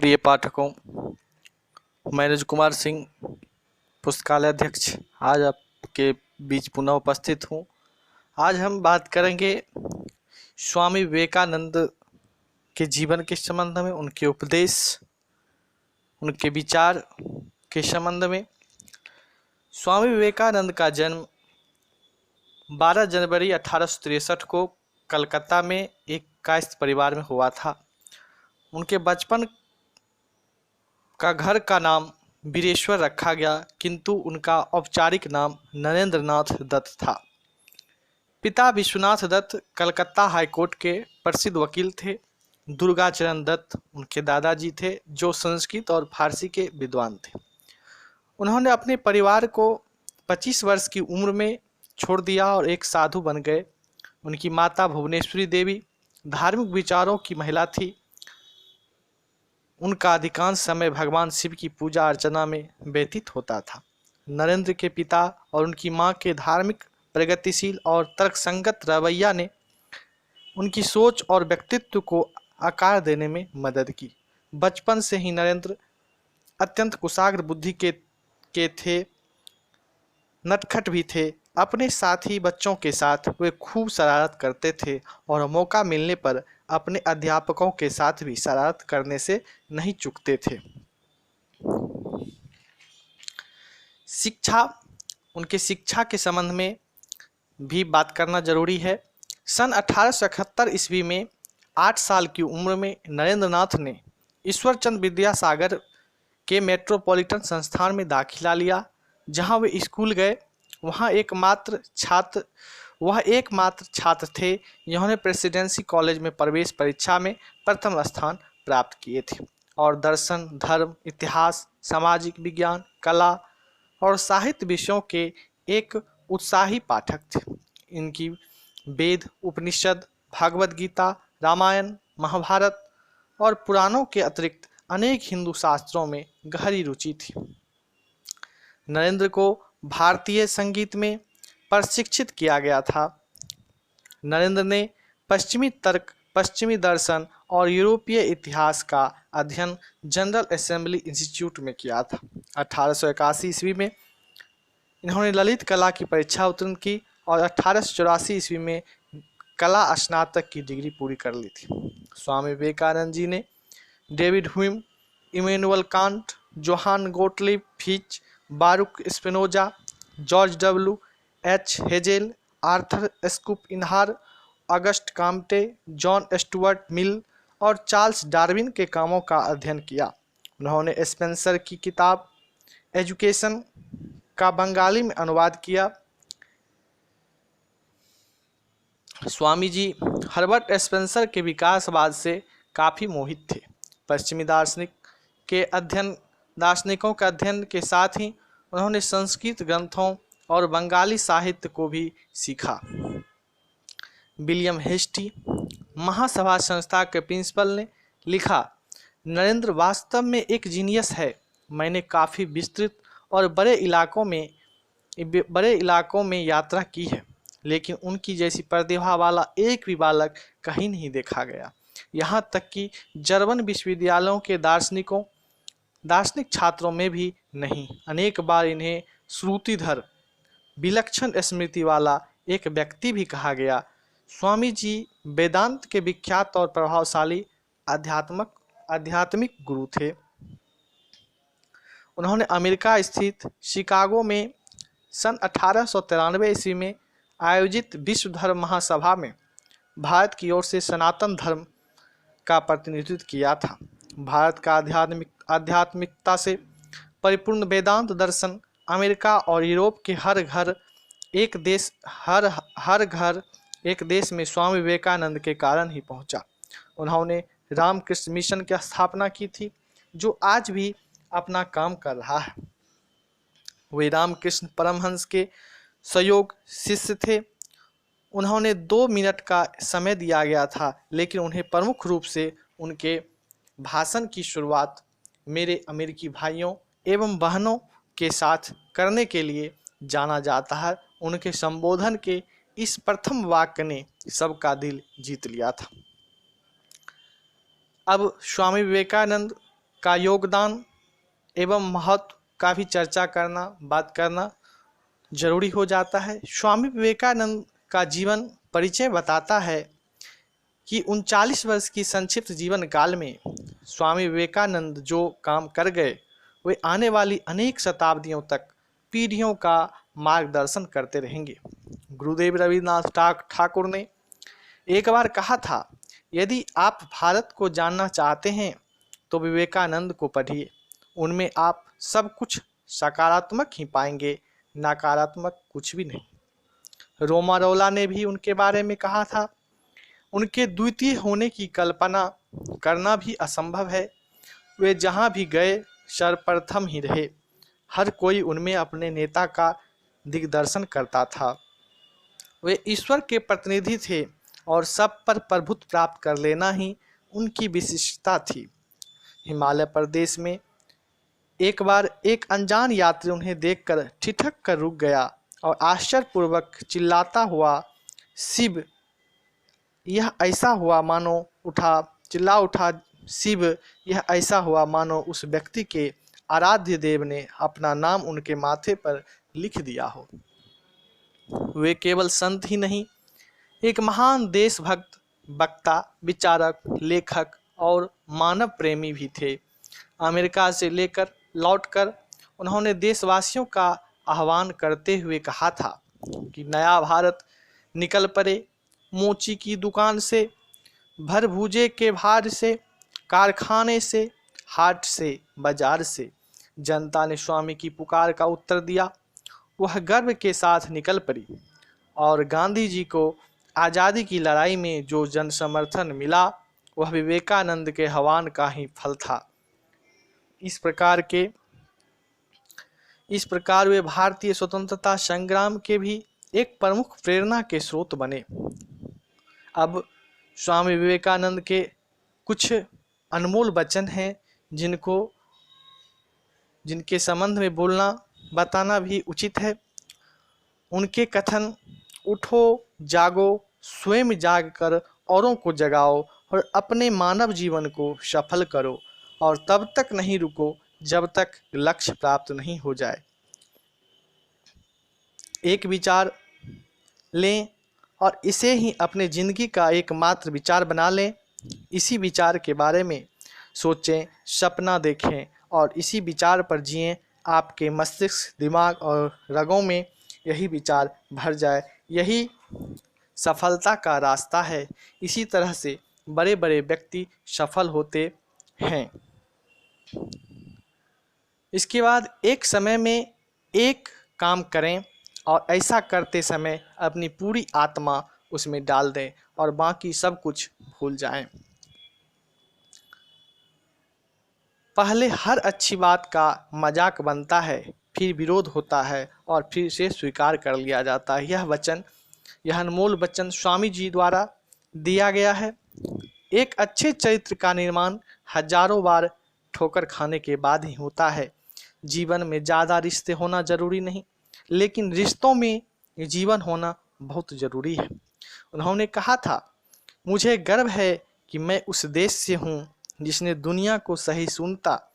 प्रिय पाठकों, मैं राज कुमार सिंह, पुस्तकालय अध्यक्ष, आज आपके बीच पुनः उपस्थित हूँ। आज हम बात करेंगे स्वामी विवेकानंद के जीवन के संबंध में, उनके उपदेश, उनके विचार के संबंध में। स्वामी विवेकानंद का जन्म 12 जनवरी 1863 को कलकत्ता में एक कायस्थ परिवार में हुआ था। उनके बचपन का घर का नाम वीरेश्वर रखा गया, किंतु उनका औपचारिक नाम नरेंद्र नाथ दत्त था। पिता विश्वनाथ दत्त कलकत्ता हाईकोर्ट के प्रसिद्ध वकील थे। दुर्गाचरण दत्त उनके दादाजी थे, जो संस्कृत और फारसी के विद्वान थे। उन्होंने अपने परिवार को 25 वर्ष की उम्र में छोड़ दिया और एक साधु बन गए। उनकी माता भुवनेश्वरी देवी धार्मिक विचारों की महिला थी। उनका अधिकांश समय भगवान शिव की पूजा अर्चना में व्यतीत होता था। नरेंद्र के पिता और उनकी मां के धार्मिक, प्रगतिशील और तर्कसंगत रवैया ने उनकी सोच और व्यक्तित्व को आकार देने में मदद की। बचपन से ही नरेंद्र अत्यंत कुशाग्र बुद्धि के थे, नटखट भी थे। अपने साथी बच्चों के साथ वे खूब शरारत करते थे और मौका मिलने पर अपने अध्यापकों के साथ भी शरारत करने से नहीं चूकते थे। शिक्षा, उनके शिक्षा के संबंध में भी बात करना जरूरी है। सन 1871 ईस्वी में 8 साल की उम्र में नरेंद्र नाथ ने ईश्वरचंद विद्यासागर के मेट्रोपॉलिटन संस्थान में दाखिला लिया। जहां वे स्कूल गए, वह एकमात्र छात्र थे जिन्होंने प्रेसिडेंसी कॉलेज में प्रवेश परीक्षा में प्रथम स्थान प्राप्त किए थे और दर्शन, धर्म, इतिहास, सामाजिक विज्ञान, कला और साहित्य विषयों के एक उत्साही पाठक थे। इनकी वेद, उपनिषद, भागवत गीता, रामायण, महाभारत और पुराणों के अतिरिक्त अनेक हिंदू शास्त्रों में गहरी रुचि थी। नरेंद्र को भारतीय संगीत में प्रशिक्षित किया गया था। नरेंद्र ने पश्चिमी तर्क, पश्चिमी दर्शन और यूरोपीय इतिहास का अध्ययन जनरल असेंबली इंस्टीट्यूट में किया था। 1881 ईस्वी में इन्होंने ललित कला की परीक्षा उत्तीर्ण की और 1884 ईस्वी में कला स्नातक की डिग्री पूरी कर ली थी। स्वामी विवेकानंद जी ने David Hume, Immanuel Kant, Johann Gottlieb Fichte, Baruch Spinoza, George W H Hegel, Arthur Schopenhauer, Auguste Comte, John Stuart Mill और चार्ल्स डार्विन के कामों का अध्ययन किया। उन्होंने स्पेंसर की किताब एजुकेशन का बंगाली में अनुवाद किया। स्वामी जी हर्बर्ट स्पेंसर के विकासवाद से काफ़ी मोहित थे। पश्चिमी दार्शनिकों के अध्ययन के साथ ही उन्होंने संस्कृत ग्रंथों और बंगाली साहित्य को भी सीखा। विलियम हेस्टी, महासभा संस्था के प्रिंसिपल, ने लिखा, नरेंद्र वास्तव में एक जीनियस है। मैंने काफ़ी विस्तृत और बड़े इलाकों में यात्रा की है, लेकिन उनकी जैसी प्रतिभा वाला एक भी बालक कहीं नहीं देखा गया। यहाँ तक कि जर्मन विश्वविद्यालयों के दार्शनिक छात्रों में भी नहीं। अनेक बार इन्हें श्रुतिधर, विलक्षण स्मृति वाला एक व्यक्ति भी कहा गया। स्वामी जी वेदांत के विख्यात और प्रभावशाली आध्यात्मिक गुरु थे। उन्होंने अमेरिका स्थित शिकागो में सन 1893 ईस्वी में आयोजित विश्व धर्म महासभा में भारत की ओर से सनातन धर्म का प्रतिनिधित्व किया था। भारत का आध्यात्मिकता से परिपूर्ण वेदांत दर्शन अमेरिका और यूरोप के हर घर एक देश में स्वामी विवेकानंद के कारण ही पहुंचा। उन्होंने रामकृष्ण मिशन की स्थापना की थी, जो आज भी अपना काम कर रहा है। वे रामकृष्ण परमहंस के सहयोग शिष्य थे। उन्होंने 2 मिनट का समय दिया गया था, लेकिन उन्हें प्रमुख रूप से उनके भाषण की शुरुआत मेरे अमेरिकी भाइयों एवं बहनों के साथ करने के लिए जाना जाता है। उनके संबोधन के इस प्रथम वाक्य ने सबका दिल जीत लिया था। अब स्वामी विवेकानंद का योगदान एवं महत्व का भी चर्चा करना, बात करना जरूरी हो जाता है। स्वामी विवेकानंद का जीवन परिचय बताता है कि 39 वर्ष की संक्षिप्त जीवन काल में स्वामी विवेकानंद जो काम कर गए वे आने वाली अनेक शताब्दियों तक पीढ़ियों का मार्गदर्शन करते रहेंगे। गुरुदेव रविन्द्रनाथ ठाकुर ने एक बार कहा था, यदि आप भारत को जानना चाहते हैं तो विवेकानंद को पढ़िए, उनमें आप सब कुछ सकारात्मक ही पाएंगे, नकारात्मक कुछ भी नहीं। रोमारोला ने भी उनके बारे में कहा था, उनके द्वितीय होने की कल्पना करना भी असंभव है। वे जहाँ भी गए सर्वप्रथम ही रहे, हर कोई उनमें अपने नेता का दिग्दर्शन करता था। वे ईश्वर के प्रतिनिधि थे और सब पर प्रभुत्व प्राप्त कर लेना ही उनकी विशिष्टता थी। हिमालय प्रदेश में एक बार एक अनजान यात्री उन्हें देखकर ठिठक कर रुक गया और आश्चर्यपूर्वक चिल्लाता हुआ शिव यह ऐसा हुआ मानो उस व्यक्ति के आराध्य देव ने अपना नाम उनके माथे पर लिख दिया हो। वे केवल संत ही नहीं, एक महान देशभक्त, वक्ता, विचारक, लेखक और मानव प्रेमी भी थे। अमेरिका से लेकर लौटकर उन्होंने देशवासियों का आह्वान करते हुए कहा था कि नया भारत निकल पड़े, मोची की दुकान से, भर भूजे के भार से, कारखाने से, हाट से, बाजार से। जनता ने स्वामी की पुकार का उत्तर दिया। वह गर्व के साथ निकल पड़ी और गांधी जी को आज़ादी की लड़ाई में जो जन समर्थन मिला वह विवेकानंद के आह्वान का ही फल था। इस प्रकार वे भारतीय स्वतंत्रता संग्राम के भी एक प्रमुख प्रेरणा के स्रोत बने। अब स्वामी विवेकानंद के कुछ अनमोल वचन हैं जिनके संबंध में बोलना बताना भी उचित है। उनके कथन, उठो जागो, स्वयं जाग कर औरों को जगाओ और अपने मानव जीवन को सफल करो और तब तक नहीं रुको जब तक लक्ष्य प्राप्त नहीं हो जाए। एक विचार लें और इसे ही अपने जिंदगी का एकमात्र विचार बना लें। इसी विचार के बारे में सोचें, सपना देखें और इसी विचार पर जिएं। आपके मस्तिष्क, दिमाग और रगों में यही विचार भर जाए, यही सफलता का रास्ता है। इसी तरह से बड़े बड़े व्यक्ति सफल होते हैं। इसके बाद एक समय में एक काम करें और ऐसा करते समय अपनी पूरी आत्मा उसमें डाल दें और बाकी सब कुछ भूल जाएं। पहले हर अच्छी बात का मजाक बनता है, फिर विरोध होता है और फिर से स्वीकार कर लिया जाता है। यह अनमोल वचन स्वामी जी द्वारा दिया गया है। एक अच्छे चरित्र का निर्माण हजारों बार ठोकर खाने के बाद ही होता है। जीवन में ज़्यादा रिश्ते होना जरूरी नहीं, लेकिन रिश्तों में जीवन होना बहुत ज़रूरी है। उन्होंने कहा था, मुझे गर्व है कि मैं उस देश से हूँ जिसने दुनिया को सहिष्णुता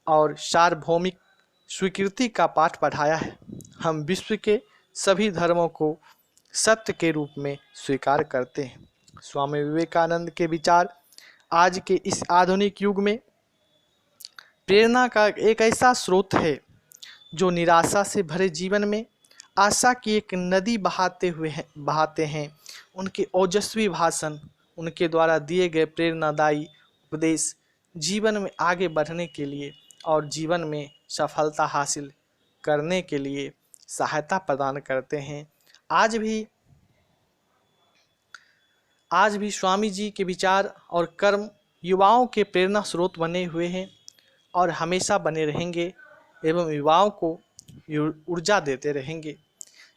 और सार्वभौमिक स्वीकृति का पाठ पढ़ाया है। हम विश्व के सभी धर्मों को सत्य के रूप में स्वीकार करते हैं। स्वामी विवेकानंद के विचार आज के इस आधुनिक युग में प्रेरणा का एक ऐसा स्रोत है जो निराशा से भरे जीवन में आशा की एक नदी बहाते हैं। उनके ओजस्वी भाषण, उनके द्वारा दिए गए प्रेरणादायी उपदेश जीवन में आगे बढ़ने के लिए और जीवन में सफलता हासिल करने के लिए सहायता प्रदान करते हैं। आज भी स्वामी जी के विचार और कर्म युवाओं के प्रेरणा स्रोत बने हुए हैं और हमेशा बने रहेंगे एवं युवाओं को ऊर्जा देते रहेंगे।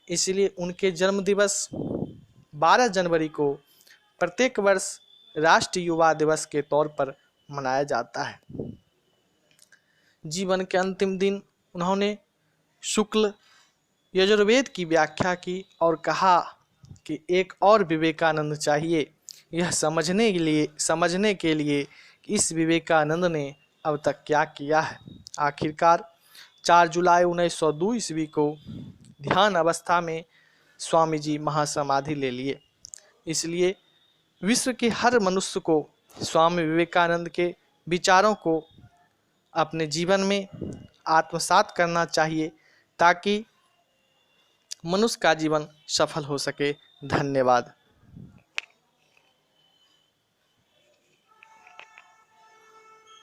इसलिए उनके जन्म दिवस 12 जनवरी को प्रत्येक वर्ष राष्ट्रीय युवा दिवस के तौर पर मनाया जाता है। जीवन के अंतिम दिन उन्होंने शुक्ल यजुर्वेद की व्याख्या की और कहा कि एक और विवेकानंद चाहिए, यह समझने के लिए कि इस विवेकानंद ने अब तक क्या किया है। आखिरकार 4 जुलाई 1902 ईस्वी को ध्यान अवस्था में स्वामी जी महासमाधि ले लिए। इसलिए विश्व के हर मनुष्य को स्वामी विवेकानंद के विचारों को अपने जीवन में आत्मसात करना चाहिए ताकि मनुष्य का जीवन सफल हो सके। धन्यवाद।